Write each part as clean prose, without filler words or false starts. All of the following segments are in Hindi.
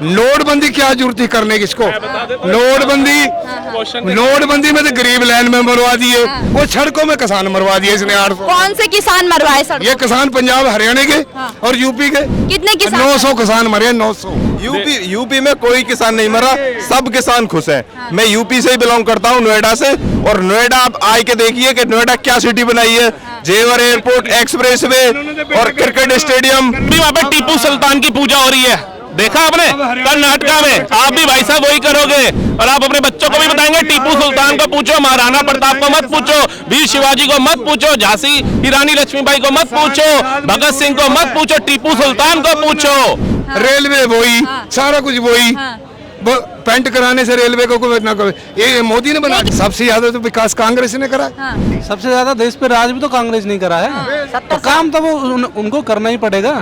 नोटबंदी क्या जरूरत थी करने की इसको? नोटबंदी में तो गरीब लैंड में मरवा दिए, वो सड़कों में किसान मरवा दिए इसने 800। कौन से किसान मरवाए सड़कों? ये किसान पंजाब हरियाणा के और यूपी के। कितने किसान? 900 किसान मरे, 900। यूपी में कोई किसान नहीं मरा, सब किसान खुश हैं। मैं यूपी से ही बिलोंग करता हूँ, नोएडा से। और नोएडा आप आए के देखिए कि नोएडा क्या सिटी बनाई है। जेवर एयरपोर्ट, एक्सप्रेसवे और क्रिकेट स्टेडियम। वहाँ पे टीपू सुल्तान की पूजा हो रही है, देखा आपने कर्नाटका में। आप भी भाई साहब वही करोगे और आप अपने बच्चों को भी बताएंगे टीपू सुल्तान को पूछो, महाराणा प्रताप को मत पूछो, वीर शिवाजी को मत पूछो, झांसी की रानी लक्ष्मीबाई को मत पूछो, भगत सिंह को मत पूछो, टीपू सुल्तान को पूछो। रेलवे वही, सारा कुछ वही। पेंट कराने से रेलवे को कोई ना कोई, ये मोदी ने बना। सबसे ज्यादा तो विकास कांग्रेस ने करा। सबसे ज्यादा देश पे राज भी तो कांग्रेस नहीं करा है, तो काम तो वो उनको करना ही पड़ेगा।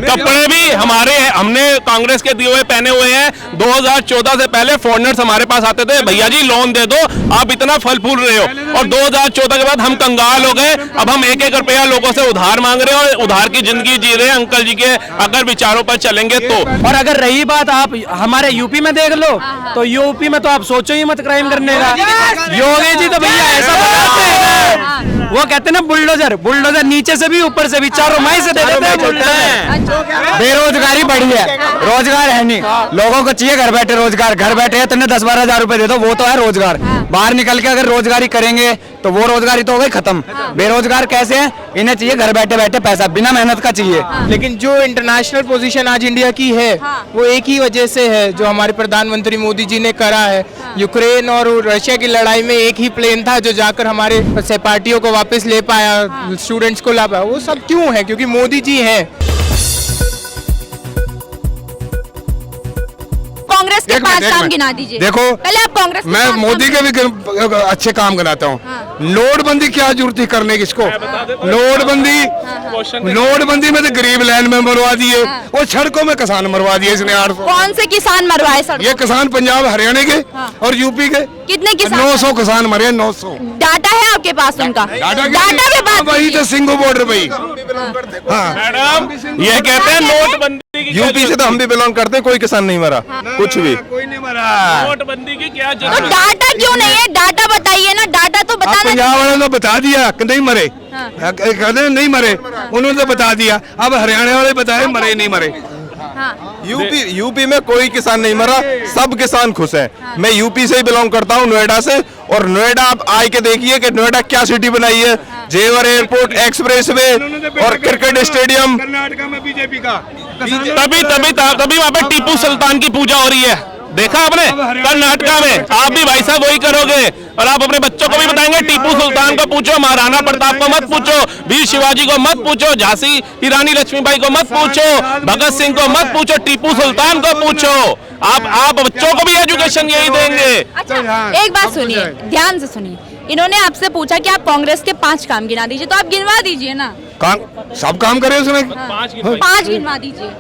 कपड़े भी हमारे हैं, हमने कांग्रेस के दिए हुए पहने हुए हैं। 2014 से पहले फॉरेनर्स हमारे पास आते थे, भैया जी लोन दे दो, आप इतना फल फूल रहे हो। और 2014 के बाद हम कंगाल हो गए, अब हम 1-1 रुपया लोगों से उधार मांग रहे हैं और उधार की जिंदगी जी रहे हैं। अंकल जी के अगर विचारों पर चलेंगे तो। और अगर रही बात आप हमारे यूपी में देख लो, तो यूपी में तो आप सोचो ही मत क्राइम करने का। योगी जी तो भैया ऐसा बताते हैं ना, वो कहते हैं ना बुलडोजर नीचे से भी ऊपर से भी चारों माई से दे देते हैं। बेरोजगारी बढ़ी है, रोजगार है नहीं, लोगों को चाहिए घर बैठे रोजगार। घर बैठे है तो 10-12 हजार रुपए दे दो, वो तो है रोजगार। बाहर निकल के अगर रोजगारी करेंगे तो वो रोजगारी तो हो गई खत्म। बेरोजगार कैसे है? इन्हें चाहिए घर बैठे बैठे पैसा, बिना मेहनत का चाहिए। लेकिन जो इंटरनेशनल पोजीशन आज इंडिया की है, वो एक ही वजह से है, जो हमारे प्रधानमंत्री मोदी जी ने करा है। यूक्रेन और रशिया की लड़ाई में एक ही प्लेन था जो जाकर हमारे सहपाठियों को वापस ले पाया, स्टूडेंट्स को ला पाया। वो सब क्यों है? क्योंकि मोदी जी है। कांग्रेस के 5 काम गिना दीजिए। देखो पहले आप कांग्रेस। मैं मोदी के भी अच्छे काम गिनाता हूँ। नोटबंदी क्या जरूरत थी करने की इसको? नोटबंदी में तो गरीब लैंड में मरवा दिए, वो सड़कों में किसान मरवा दिए इसने 800। कौन से किसान मरवाए सड़कों? ये किसान पंजाब हरियाणा के और यूपी के। कितने किसान? 900 किसान मरे, 900। डाटा है आपके पास उनका? डाटा पे बात वही तो सिंगो बॉर्डर पे। मैडम ये कहते हैं नोटबंदी की, यूपी से तो हम भी बिलोंग करते हैं, कोई किसान नहीं मरा, कुछ भी। कोई नहीं मरा। नोटबंदी की क्या तो जरूरत? डाटा क्यों नहीं है? डाटा बताइए ना, डाटा तो बताना। पंजाब वालों ने बता दिया कि नहीं मरे, कहते हैं नहीं मरे, उन्होंने तो बता दिया। अब हरियाणा वाले बताए मरे नहीं मरे। यूपी में कोई किसान नहीं मरा, सब किसान खुश हैं। मैं यूपी से ही बिलोंग करता हूँ, नोएडा से। और नोएडा आप आए के देखिए कि नोएडा क्या सिटी बनाई है। जेवर एयरपोर्ट, एक्सप्रेसवे और क्रिकेट स्टेडियम। कर्नाटका में बीजेपी का। तभी वहाँ पे टीपू सुल्तान की पूजा हो रही है, देखा आपने कर्नाटका में। आप भी भाई साहब वही करोगे और आप अपने बच्चों को भी बताएंगे टीपू सुल्तान को पूछो, महाराणा प्रताप को मत पूछो, वीर शिवाजी को मत पूछो, झांसी की रानी लक्ष्मीबाई को मत पूछो, भगत सिंह को मत पूछो, टीपू सुल्तान को पूछो। आप बच्चों को भी एजुकेशन यही देंगे। अच्छा, एक बात सुनिए, ध्यान से सुनिए। इन्होंने आपसे पूछा कि आप कांग्रेस के 5 काम गिना दीजिए, तो आप गिनवा दीजिए ना। सब काम करे उसने। 5 गिनवा दीजिए।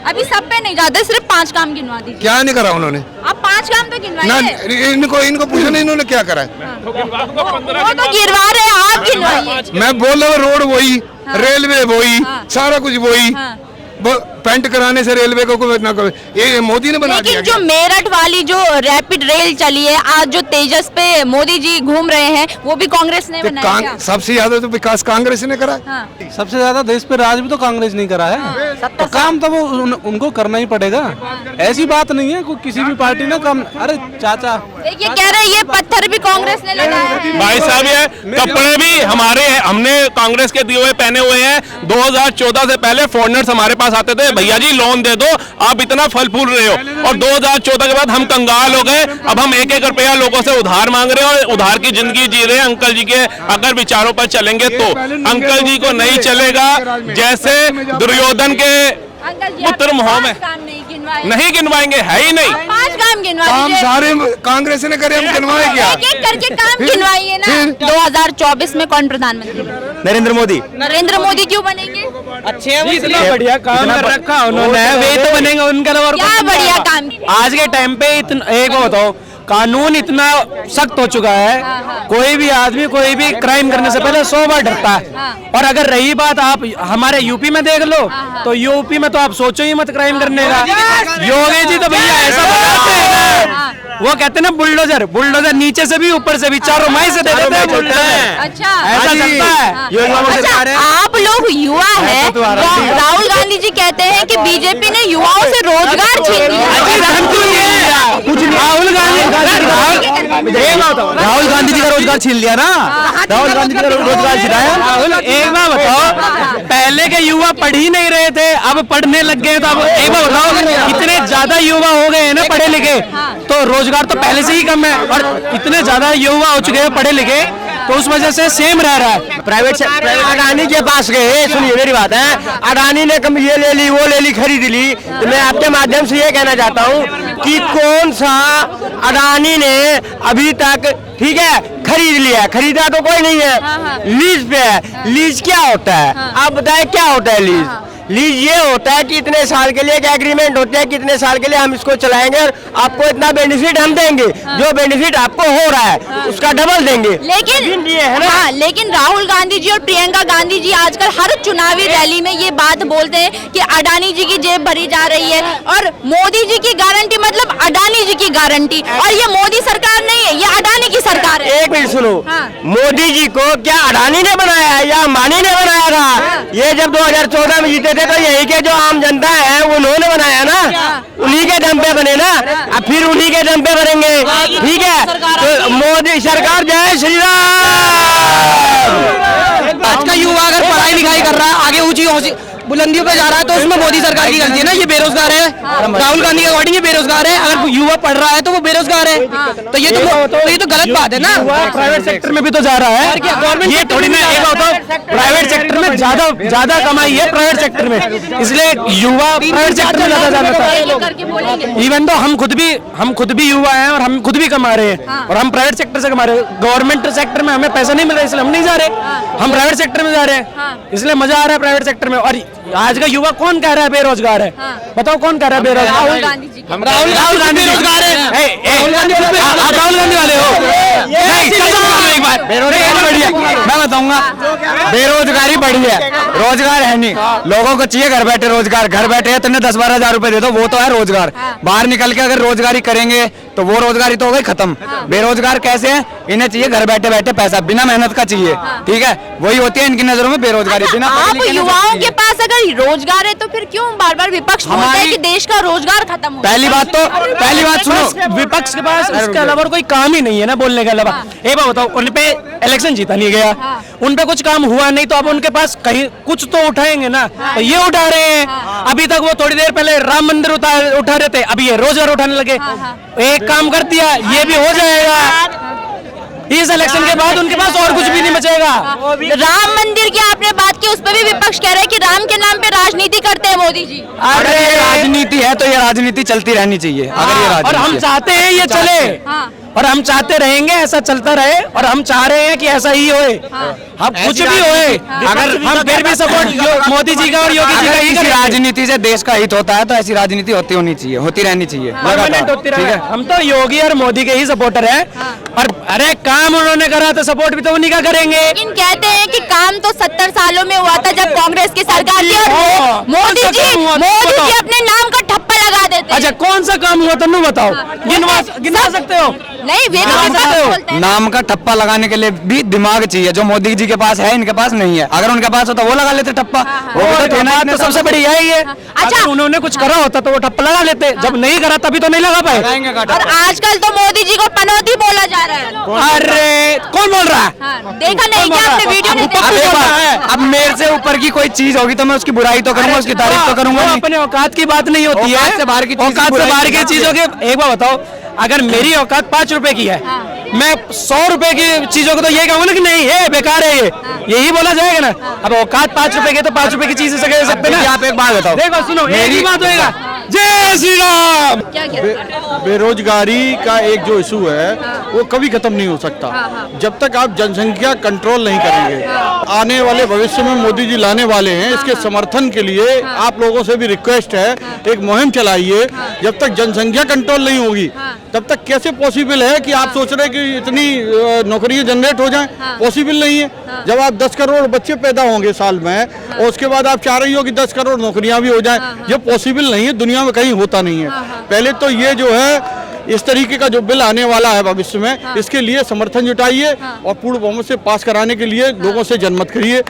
अभी सब पे नहीं जाते, सिर्फ 5 काम गिनवा दीजिए। क्या नहीं करा उन्होंने? आप 5 काम तो गिनवाइए। इनको पूछो नहीं इन्होंने क्या करा है। वो तो गिनवा रहे हैं, आप गिनवाइए। मैं बोल रहा हूँ रोड वही, रेलवे वही, सारा कुछ वही। पेंट कराने से रेलवे को कोई ना कोई, ये मोदी ने बना दिया। लेकिन जो मेरठ वाली जो रैपिड रेल चली है, आज जो तेजस पे मोदी जी घूम रहे हैं, वो भी कांग्रेस ने बनाया क्या? सबसे ज्यादा तो विकास कांग्रेस ने करा। सबसे ज्यादा देश पे राज भी तो कांग्रेस नहीं करा है, तो काम तो वो उनको करना ही पड़ेगा। ऐसी बात नहीं है कोई किसी भी पार्टी ने काम। अरे चाचा ये कह रहे ये पत्थर भी कांग्रेस ने लगाया है। भाई साहब ये कपड़े भी हमारे हैं, हमने कांग्रेस के दिए हुए पहने हुए हैं। 2014 से पहले फॉरेनर्स हमारे पास आते थे, भैया जी लोन दे दो, आप इतना फल फूल रहे हो। और 2014 के बाद हम कंगाल हो गए, अब हम 1-1 रुपया लोगों से उधार मांग रहे हैं और उधार की जिंदगी जी रहे हैं। अंकल जी के अगर विचारों पर चलेंगे तो। अंकल जी को नहीं चलेगा, जैसे दुर्योधन के पुत्र मोह में नहीं गिनवाएंगे, है ही नहीं। 5 काम गिनवा काम दीजिए। सारे कांग्रेस ने करे, हम गिनवाए क्या? एक-एक करके काम गिनवाइए ना। 2024 में कौन प्रधानमंत्री? नरेंद्र मोदी। नरेंद्र मोदी क्यों बनेंगे? अच्छे हैं, इतना बढ़िया काम कर रखा उन्होंने, वे तो बनेंगे। उनका क्या बढ़िया काम? आज के टाइम पे एक बताओ, कानून इतना सख्त हो चुका है, कोई भी आदमी कोई भी क्राइम करने से पहले 100 बार डरता है। और अगर रही बात आप हमारे यूपी में देख लो, तो यूपी में तो आप सोचो ही मत क्राइम करने का। योगी जी तो भैया ऐसा बताते हैं ना, वो कहते हैं ना बुलडोजर, बुलडोजर नीचे से भी ऊपर से भी चारों माई से दे देते हैं बुलडोजर। अच्छा, ऐसा चलता है। अच्छा, आप लोग युवा हैं, राहुल गांधी जी कहते हैं कि बीजेपी ने युवाओं से रोजगार छीन लिया। राहुल गांधी जी का रोजगार छीन लिया ना, राहुल गांधी जी का रोजगार छिनाया। राहुल एक बार बताओ, पहले के युवा पढ़ ही नहीं रहे थे, अब पढ़ने लग गए, तो अब एक बार बताओ इतने ज्यादा युवा हो गए हैं ना पढ़े लिखे, तो रोजगार तो पहले से ही कम है, और इतने ज्यादा युवा हो चुके हैं पढ़े लिखे, तो उस वजह से सेम रह रहा है। प्राइवेट अडानी के पास गए, सुनिए मेरी बात है, अडानी ने कम ये ले ली वो ले ली खरीद ली, तो मैं आपके माध्यम से ये कहना चाहता हूँ कि कौन सा अडानी ने अभी तक, ठीक है, खरीद लिया, खरीदा तो कोई नहीं है, लीज पे है। लीज क्या होता है आप बताएं, क्या होता है लीज? लीज ये होता है कि इतने साल के लिए एक एग्रीमेंट होते हैं, कितने साल के लिए हम इसको चलाएंगे और आपको इतना बेनिफिट हम देंगे, जो बेनिफिट आपको हो रहा है उसका डबल देंगे। लेकिन ये है ना, हाँ, लेकिन राहुल गांधी जी और प्रियंका गांधी जी आजकल हर चुनावी रैली में ये बात बोलते हैं कि अडानी जी की जेब भरी जा रही है, और मोदी जी की गारंटी मतलब अडानी जी की गारंटी, और ये मोदी सरकार नहीं है, ये अडानी की सरकार है। एक मिनट सुनो, हाँ। मोदी जी को क्या अडानी ने बनाया है या अंबानी ने बनाया था? ये जब 2014 में जीते थे तो यही के जो आम जनता है उन्होंने बनाया ना, उन्हीं के दम पे बने ना, अब फिर उन्हीं के दम पे बनेंगे, ठीक है? तो मोदी सरकार जय श्री राम। आज का युवा अगर पढ़ाई लिखाई कर रहा है, आगे ऊंची बुलंदियों पे जा रहा है, तो उसमें मोदी सरकार की गलती है ना, ये बेरोजगार है। राहुल गांधी के अकॉर्डिंग ये बेरोजगार है, अगर युवा पढ़ रहा है तो वो बेरोजगार है, तो ये तो गलत बात है ना। प्राइवेट सेक्टर में भी तो जा रहा है, ये थोड़ी ना एक होता है, प्राइवेट सेक्टर में ज्यादा कमाई है प्राइवेट सेक्टर में, इसलिए युवा प्राइवेट सेक्टर में ज्यादा जाना था। इवन तो हम खुद भी युवा हैं और हम खुद भी कमा रहे हैं, और हम प्राइवेट सेक्टर से कमा रहे हैं। गवर्नमेंट सेक्टर में हमें पैसा नहीं मिल रहा, इसलिए हम नहीं जा रहे, हम प्राइवेट सेक्टर में जा रहे हैं, इसलिए मजा आ रहा है प्राइवेट सेक्टर में। और आज का युवा कौन कह रहा है बेरोजगार है? बताओ कौन कह रहा है बेरोजगार? राहुल गांधी जी। राहुल गांधी बेरोजगार है। आप राहुल गांधी वाले हो? नहीं, एक बार बेरोजगारी बढ़ी है, मैं बताऊंगा, बेरोजगारी बढ़ी है, रोजगार है नहीं, लोगों को चाहिए घर बैठे रोजगार, घर बैठे तुमने 10-12 हजार रुपए दे दो, वो तो है रोजगार। बाहर निकल के अगर रोजगारी करेंगे तो वो रोजगारी तो हो गई खत्म। बेरोजगार कैसे है? इन्हें चाहिए घर बैठे बैठे पैसा, बिना मेहनत का चाहिए, ठीक है? वही होती है इनकी नजरों में बेरोजगारी। बिना आप युवाओं के पास अगर रोजगार है तो फिर क्यों बार बार विपक्ष बोलता है कि देश का रोजगार खत्म हो? पहली बात सुनो, विपक्ष के पास इसके अलावा कोई काम ही नहीं है ना बोलने के अलावा। एक बात बताओ, उन पे इलेक्शन जीता नहीं गया, उन पे कुछ काम हुआ नहीं, तो अब उनके पास कहीं कुछ तो उठाएंगे ना, तो ये उठा रहे हैं। अभी तक वो थोड़ी देर पहले राम मंदिर उठा रहे थे, अभी ये रोजगार उठाने लगे। एक काम कर दिया, ये भी हो जाएगा। इस इलेक्शन के बाद उनके पास और कुछ भी नहीं बचेगा। राम मंदिर की आपने बात की, उस पर भी विपक्ष कह रहा है कि राम के नाम पे राजनीति करते हैं मोदी जी। अरे राजनीति है तो ये राजनीति चलती रहनी चाहिए, अगर ये राजनीति और हम चाहते हैं ये चले, और हम चाहते रहेंगे ऐसा चलता रहे, और हम चाह रहे हैं कि ऐसा ही होए, हम कुछ भी होए, अगर हम फिर भी सपोर्ट मोदी जी का और योगी जी का ही करेंगे। राजनीति से देश का हित होता है तो ऐसी राजनीति होती होनी चाहिए, होती रहनी चाहिए, परमानेंट होती रहे। हम तो योगी और मोदी के ही सपोर्टर हैं, और अरे काम उन्होंने करा तो सपोर्ट भी तो उन्हीं का करेंगे। लेकिन कहते हैं कि काम तो 70 सालों में हुआ था जब कांग्रेस की सरकार थी, और मोदी जी अपने नाम का ठप्पा लगा देते हैं। अच्छा, कौन सा काम हुआ तुम बताओ, गिनवा सकते हो? नहीं, वे तो नाम का ठप्पा लगाने के लिए भी दिमाग चाहिए, जो मोदी जी के पास है, इनके पास नहीं है। अगर उनके पास होता वो लगा लेते ठप्पा, तो सबसे बड़ी यही है। अच्छा, उन्होंने कुछ करा होता तो वो ठप्पा लगा लेते, जब नहीं करा तभी तो नहीं लगा पाए। और आजकल तो मोदी जी को पनौती बोला जा रहा है। अरे कौन बोल रहा है? देखा नहीं क्या आपने वीडियो नहीं देखा? अब मेरे से ऊपर की कोई चीज होगी तो मैं उसकी बुराई तो करूंगा, उसकी तारीफ तो करूंगा। अपने औकात की बात नहीं होती है, औकात से बाहर की चीजों के। एक बार बताओ, अगर मेरी औकात 5 रुपए की है, मैं 100 रुपए की चीजों को तो ये कहूंगा ना कि नहीं है बेकार है, ये यही बोला जाएगा ना। अब औकात 5 रुपए की तो 5 रुपए की चीज से कह सकते ना। आप एक बात बताओ, देखो सुनो, मेरी बात होएगा, जय श्री राम। क्या कहते हैं? बेरोजगारी का एक जो इशू है वो कभी खत्म नहीं हो सकता जब तक आप जनसंख्या कंट्रोल नहीं करेंगे। आने वाले भविष्य में मोदी जी लाने वाले हैं, इसके समर्थन के लिए आप लोगों से भी रिक्वेस्ट है, एक मुहिम चलाइए। जब तक जनसंख्या कंट्रोल नहीं होगी तब तक कैसे पॉसिबल है कि आप सोच रहे हैं कि इतनी नौकरियां जनरेट हो जाएं? पॉसिबल नहीं है। जब आप 10 करोड़ बच्चे पैदा होंगे साल में और उसके बाद आप चाह रही हो कि 10 करोड़ नौकरियां भी हो जाएं, ये पॉसिबल नहीं है, दुनिया में कहीं होता नहीं है। पहले तो ये जो है इस तरीके का जो बिल आने वाला है भविष्य में, इसके लिए समर्थन जुटाइए और पूर्ण बहुमत से पास कराने के लिए लोगों से जनमत करिए,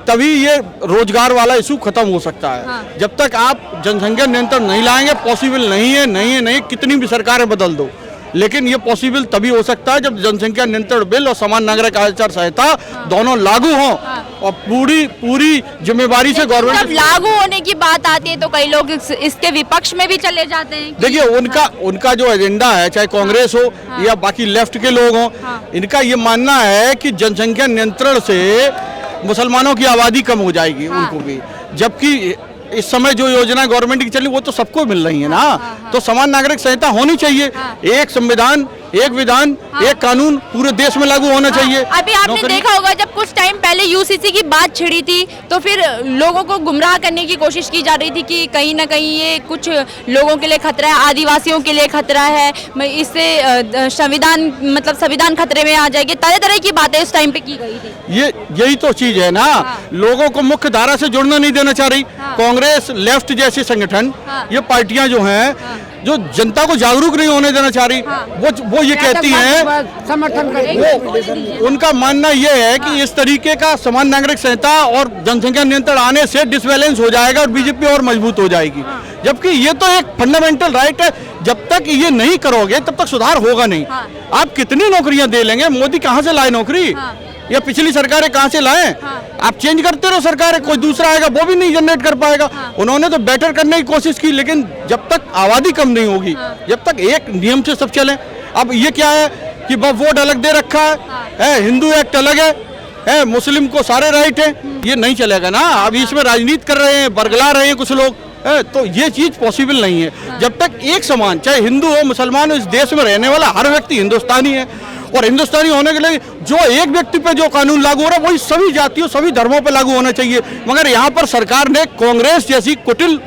तभी ये रोजगार वाला इशू खत्म हो सकता है। जब तक आप जनसंख्या नियंत्रण नहीं लाएंगे पॉसिबल नहीं है, नहीं, कितनी भी सरकारें बदल दो, लेकिन ये पॉसिबल तभी हो सकता है जब जनसंख्या नियंत्रण बिल और समान नागरिक आचार संहिता दोनों लागू हों और पूरी जिम्मेवारी से गवर्नमेंट। जब लागू होने की बात आती है तो कई लोग इसके विपक्ष में भी चले जाते हैं। देखिए उनका जो एजेंडा है, चाहे कांग्रेस हो या बाकी लेफ्ट के लोग हों, इनका ये मानना है कि जनसंख्या नियंत्रण से मुसलमानों की आबादी कम हो जाएगी, उनको भी। जबकि इस समय जो योजना गवर्नमेंट की चली वो तो सबको मिल रही है ना। तो समान नागरिक संहिता होनी चाहिए, एक संविधान, एक विधान, एक कानून पूरे देश में लागू होना चाहिए। अभी आपने देखा होगा जब कुछ टाइम पहले यूसीसी की बात छिड़ी थी तो फिर लोगों को गुमराह करने की कोशिश की जा रही थी कि कहीं ना कहीं ये कुछ लोगों के लिए खतरा है, आदिवासियों के लिए खतरा है, इससे संविधान खतरे में आ जाएगी। तरह तरह की बातें उस टाइम पे की गई थी। यही तो चीज है ना, लोगों को मुख्य धारा से जुड़ना नहीं देना चाह रही कांग्रेस, लेफ्ट जैसे संगठन, ये पार्टियां जो हैं जो जनता को जागरूक नहीं होने देना चाह रही, वो ये कहती हैं, समर्थन करेंगे। उनका मानना ये है कि इस तरीके का समान नागरिक संहिता और जनसंख्या नियंत्रण आने से डिसबैलेंस हो जाएगा और बीजेपी और मजबूत हो जाएगी। जबकि ये तो एक फंडामेंटल राइट है, जब तक ये नहीं करोगे तब तक सुधार होगा नहीं। आप कितनी नौकरियां दे लेंगे? मोदी कहाँ से लाए नौकरी, या पिछली सरकारें कहाँ से लाए? आप चेंज करते रहो सरकारें, कोई दूसरा आएगा वो भी नहीं जनरेट कर पाएगा। उन्होंने तो बेटर करने की कोशिश की, लेकिन जब तक आबादी कम नहीं होगी, जब तक एक नियम से सब चले। अब ये क्या है कि वोट अलग दे रखा है, हिंदू एक्ट अलग है, मुस्लिम को सारे राइट है, ये नहीं चलेगा ना। अभी इसमें राजनीति कर रहे हैं, बरगला रहे हैं कुछ लोग, तो ये चीज पॉसिबल नहीं है। जब तक एक समान, चाहे हिंदू हो मुसलमान हो, इस देश में रहने वाला हर व्यक्ति हिंदुस्तानी है, और हिंदुस्तानी होने के लिए जो एक व्यक्ति पे जो कानून लागू हो रहा है वही सभी जातियों, सभी धर्मों पे लागू होना चाहिए। मगर यहाँ पर सरकार ने कांग्रेस जैसी कुटिल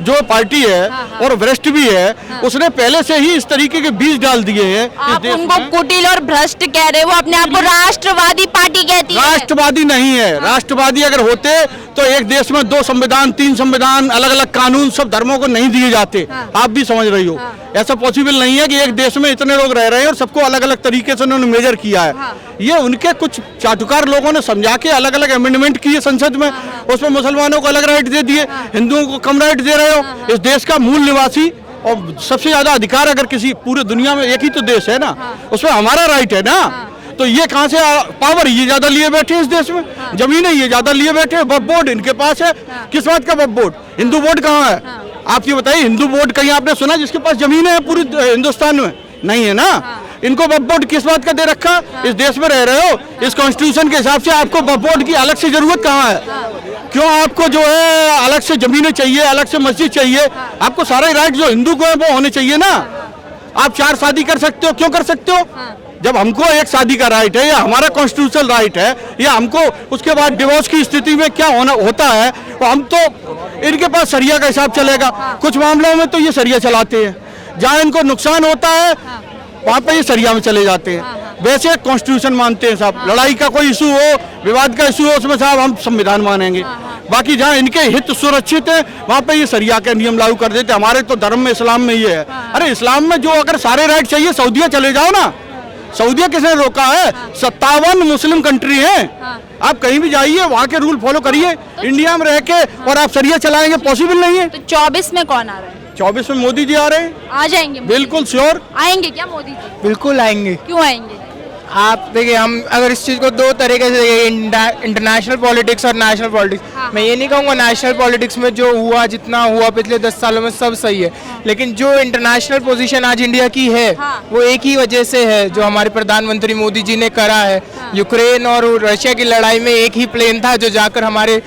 जो पार्टी है और भ्रष्ट भी है, उसने पहले से ही इस तरीके के बीज डाल दिए हैं। आप उनको कुटिल और भ्रष्ट कह रहे हो, अपने आप को राष्ट्रवादी पार्टी कहती है। राष्ट्रवादी नहीं है। राष्ट्रवादी अगर होते तो एक देश में 2 संविधान, 3 संविधान, अलग अलग कानून सब धर्मों को नहीं दिए जाते। आप भी समझ रही हो, ऐसा पॉसिबल नहीं है कि एक देश में इतने लोग रह रहे हैं और सबको अलग अलग तरीके से उन्होंने मेजर किया है। ये उनके कुछ चाटुकार लोगों ने समझा के अलग अलग अमेंडमेंट किए संसद में, उसमें मुसलमानों को अलग राइट दे दिए, हिंदुओं को कम राइट दे रहे हो। इस देश का मूल निवासी और सबसे ज्यादा अधिकार अगर किसी पूरे दुनिया में एक ही तो देश है ना, उसमें हमारा राइट है ना। तो ये कहाँ से पावर ये ज्यादा लिए बैठे इस देश में, जमीनें ये ज्यादा लिए बैठे, वक्फ बोर्ड इनके पास है। किस बात का वक्फ बोर्ड? हिंदू बोर्ड कहाँ है? आप ये बताइए, हिंदू बोर्ड कहीं आपने सुना जिसके पास जमीनें हैं पूरी हिंदुस्तान में? नहीं है ना। इनको वक्फ बोर्ड किस बात का दे रखा? इस देश में रह रहे हो, इस कॉन्स्टिट्यूशन के हिसाब से आपको वक्फ बोर्ड की अलग से जरूरत कहाँ है? क्यों आपको जो है अलग से जमीनें चाहिए, अलग से मस्जिद चाहिए? आपको सारे राइट जो हिंदू को है वो होने चाहिए ना। आप 4 शादी कर सकते हो, क्यों कर सकते हो? जब हमको एक शादी का राइट है, या हमारा कॉन्स्टिट्यूशनल राइट है, या हमको उसके बाद डिवोर्स की स्थिति में क्या होता है, तो हम तो इनके पास शरिया का हिसाब चलेगा। कुछ मामलों में तो ये शरिया चलाते हैं, जहाँ इनको नुकसान होता है वहाँ पे ये शरिया में चले जाते हैं। वैसे कॉन्स्टिट्यूशन मानते हैं साहब, लड़ाई का कोई इशू हो, विवाद का इशू हो, उसमें साहब हम संविधान मानेंगे। बाकी जहाँ इनके हित सुरक्षित है वहाँ पे ये शरिया के नियम लागू कर देते। हमारे तो धर्म में, इस्लाम में ये है। अरे इस्लाम में जो अगर सारे राइट चाहिए सऊदीया चले जाओ ना। सऊदीया किसने रोका है? 57 मुस्लिम कंट्री हैं। आप कहीं भी जाइए, वहाँ के रूल फॉलो करिए। इंडिया में रह के और आप शरिया चलाएंगे, पॉसिबल नहीं है। तो 24 में कौन आ रहा है? 24 में मोदी जी आ रहे हैं। आ जाएंगे? बिल्कुल श्योर। आएंगे क्या मोदी जी? बिल्कुल आएंगे। क्यों आएंगे? आप देखिए, हम अगर इस चीज़ को 2 तरीके से देखें, इंटरनेशनल पॉलिटिक्स और नेशनल पॉलिटिक्स। मैं ये नहीं कहूँगा नेशनल पॉलिटिक्स में जो हुआ, जितना हुआ पिछले 10 सालों में सब सही है, लेकिन जो इंटरनेशनल पोजीशन आज इंडिया की है वो एक ही वजह से है, जो हमारे प्रधानमंत्री मोदी जी ने करा है। यूक्रेन और रशिया की लड़ाई में एक ही प्लेन था जो जाकर हमारे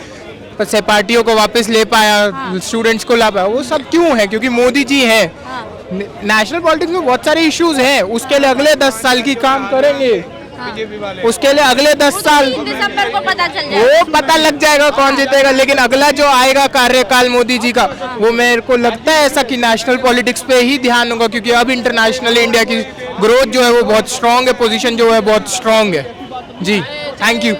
सहपाठियों को वापस ले पाया, स्टूडेंट्स को ला पाया, वो सब क्यों है? क्योंकि मोदी जी है। नेशनल पॉलिटिक्स में बहुत सारे इश्यूज हैं, उसके लिए अगले 10 साल की काम करेंगे। उसके लिए अगले 10 साल दिसंबर को पता चल जाएगा। वो पता लग जाएगा कौन जीतेगा, लेकिन अगला जो आएगा कार्यकाल मोदी जी का, वो मेरे को लगता है ऐसा कि नेशनल पॉलिटिक्स पे ही ध्यान होगा, क्योंकि अब इंटरनेशनल इंडिया की ग्रोथ जो है वो बहुत स्ट्रांग है, पोजीशन जो है बहुत स्ट्रांग है। जी, थैंक यू।